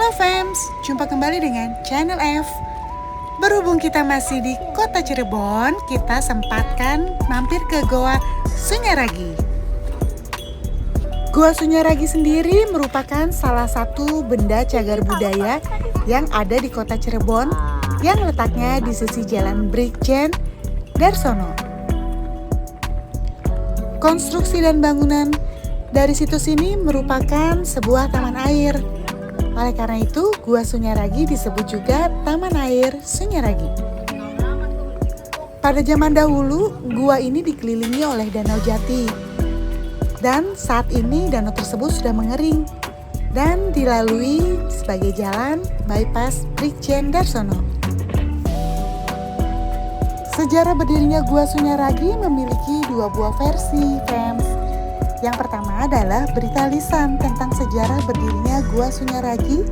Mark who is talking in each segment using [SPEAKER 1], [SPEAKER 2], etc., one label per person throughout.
[SPEAKER 1] Halo fams, jumpa kembali dengan Channel F. Berhubung kita masih di kota Cirebon, kita sempatkan mampir ke Goa Sunyaragi. Goa Sunyaragi sendiri merupakan salah satu benda cagar budaya yang ada di kota Cirebon yang letaknya di sisi Jalan Brigjen Darsono. Konstruksi dan bangunan dari situs ini merupakan sebuah taman air. Oleh karena itu, Gua Sunyaragi disebut juga Taman Air Sunyaragi. Pada zaman dahulu, gua ini dikelilingi oleh Danau Jati. Dan saat ini danau tersebut sudah mengering dan dilalui sebagai jalan bypass Brigjen Darsono. Sejarah berdirinya Gua Sunyaragi memiliki dua buah versi, fans. Yang pertama adalah berita lisan tentang sejarah berdirinya Gua Sunyaragi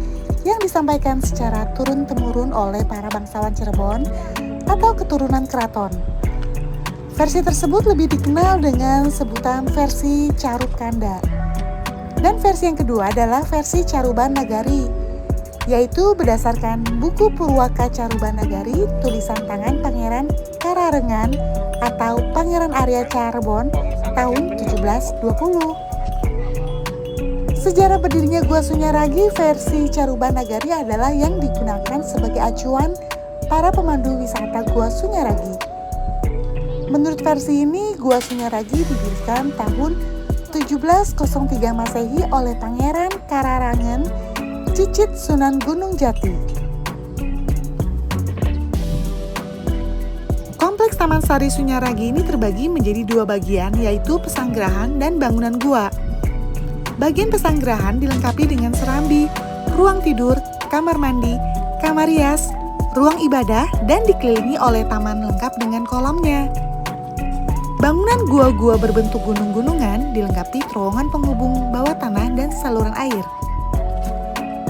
[SPEAKER 1] yang disampaikan secara turun-temurun oleh para bangsawan Cirebon atau keturunan keraton. Versi tersebut lebih dikenal dengan sebutan versi Caruk Kanda. Dan versi yang kedua adalah versi Caruban Nagari, yaitu berdasarkan buku Purwaka Caruban Nagari tulisan tangan Pangeran Kararengan atau Pangeran Arya Cirebon tahun 1720. Sejarah berdirinya Gua Sunyaragi versi Caruban Nagari adalah yang digunakan sebagai acuan para pemandu wisata Gua Sunyaragi. Menurut versi ini, Gua Sunyaragi didirikan tahun 1703 Masehi oleh Pangeran Kararengan Cicit Sunan Gunung Jati. Kompleks Taman Sari Sunyaragi ini terbagi menjadi dua bagian, yaitu pesanggerahan dan bangunan gua. Bagian pesanggerahan dilengkapi dengan serambi, ruang tidur, kamar mandi, kamar rias, ruang ibadah, dan dikelilingi oleh taman lengkap dengan kolamnya. Bangunan gua-gua berbentuk gunung-gunungan dilengkapi terowongan penghubung bawah tanah dan saluran air.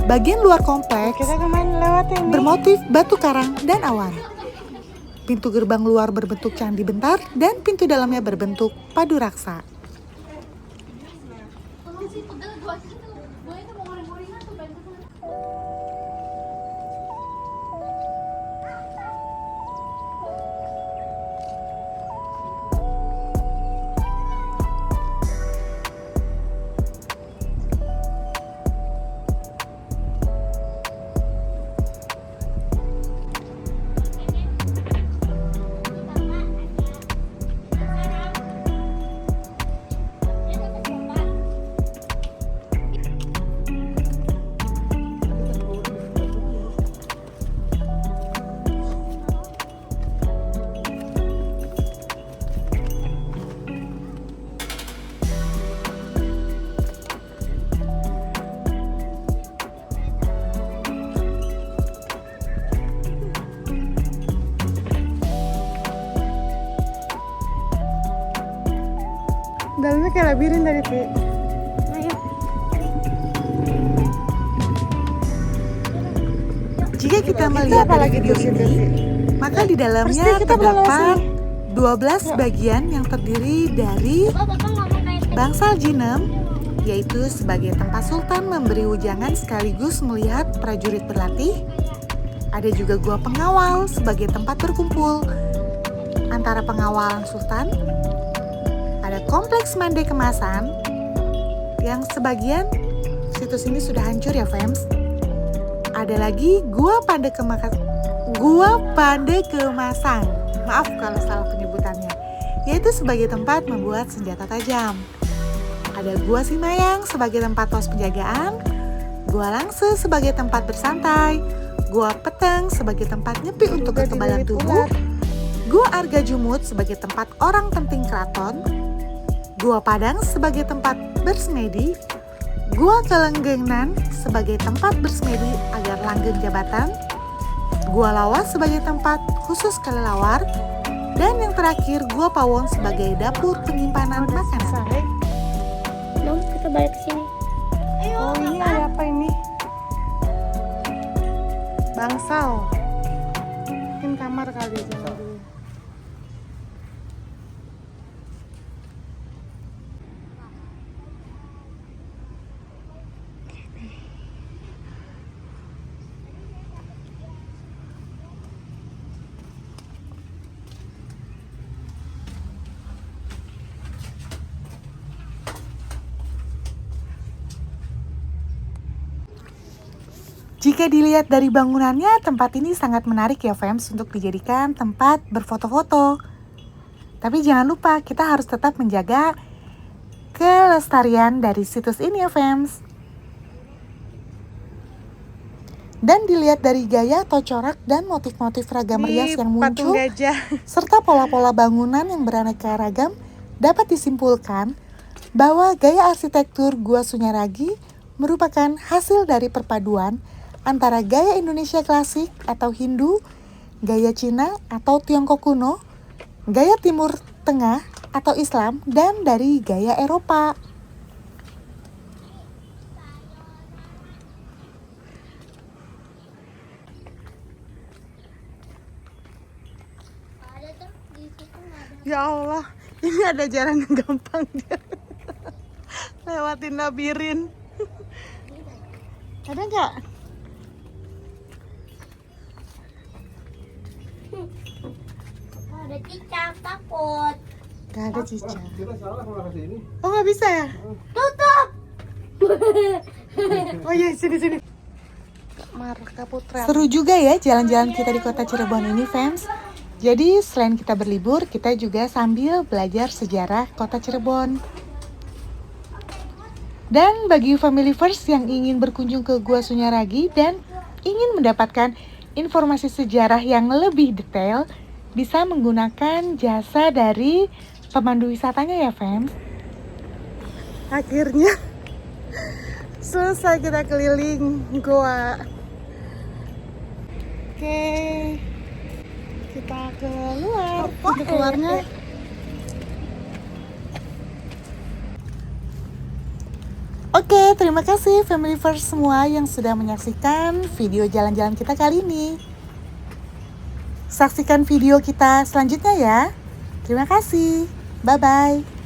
[SPEAKER 1] Bagian luar kompleks bermotif batu karang dan awan. Pintu gerbang luar berbentuk candi bentar dan pintu dalamnya berbentuk padu raksa. Dalamnya kayak labirin tadi, Pi. Jika kita melihat dari video ini, maka di dalamnya terdapat 12 bagian yang terdiri dari bangsal jinem, yaitu sebagai tempat sultan memberi ujangan sekaligus melihat prajurit berlatih. Ada juga gua pengawal sebagai tempat berkumpul antara pengawal sultan. Ada kompleks mande kemasan yang sebagian situs ini sudah hancur ya fams. Ada lagi gua pande kemasan. Maaf kalau salah penyebutannya. Yaitu sebagai tempat membuat senjata tajam. Ada gua Simayang sebagai tempat pos penjagaan, gua Langse sebagai tempat bersantai, gua Peteng sebagai tempat nyepi untuk kekebalan tubuh, gua Arga Jumut sebagai tempat orang penting keraton, Gua Padang sebagai tempat bersemedi, Gua Kelenggengan sebagai tempat bersemedi agar langgeng jabatan, Gua Lawas sebagai tempat khusus kelelawar, dan yang terakhir Gua Pawon sebagai dapur penyimpanan makanan.
[SPEAKER 2] Dong, kita balik ke sini.
[SPEAKER 1] Oh, ini ada apa ini? Bangsal. Mungkin kamar kali ya. Jika dilihat dari bangunannya, tempat ini sangat menarik ya fams untuk dijadikan tempat berfoto-foto. Tapi jangan lupa kita harus tetap menjaga kelestarian dari situs ini ya fams. Dan dilihat dari gaya atau corak dan motif-motif ragam rias yang muncul, serta pola-pola bangunan yang beraneka ragam, dapat disimpulkan bahwa gaya arsitektur Gua Sunyaragi merupakan hasil dari perpaduan antara gaya Indonesia klasik atau Hindu, gaya Cina atau Tiongkok kuno, gaya Timur Tengah atau Islam, dan dari gaya Eropa. Ya Allah, ini ada jalan yang gampang dia lewatin labirin. Ada nggak?
[SPEAKER 2] Ada cicak, takut.
[SPEAKER 1] Gak ada cicak.
[SPEAKER 3] Kita salah kalau kasih ini.
[SPEAKER 1] Oh nggak bisa ya?
[SPEAKER 2] Tutup.
[SPEAKER 1] Oh iya, sini. Marka Putra. Seru juga ya jalan-jalan kita di kota Cirebon ini, fans. Jadi selain kita berlibur, kita juga sambil belajar sejarah kota Cirebon. Dan bagi family first yang ingin berkunjung ke Gua Sunyaragi dan ingin mendapatkan informasi sejarah yang lebih detail, bisa menggunakan jasa dari pemandu wisatanya ya fans. Akhirnya selesai kita keliling gua. Oke, kita keluar. Pintu keluarnya. Oke, terima kasih family first semua yang sudah menyaksikan video jalan-jalan kita kali ini. Saksikan video kita selanjutnya ya. Terima kasih. Bye-bye.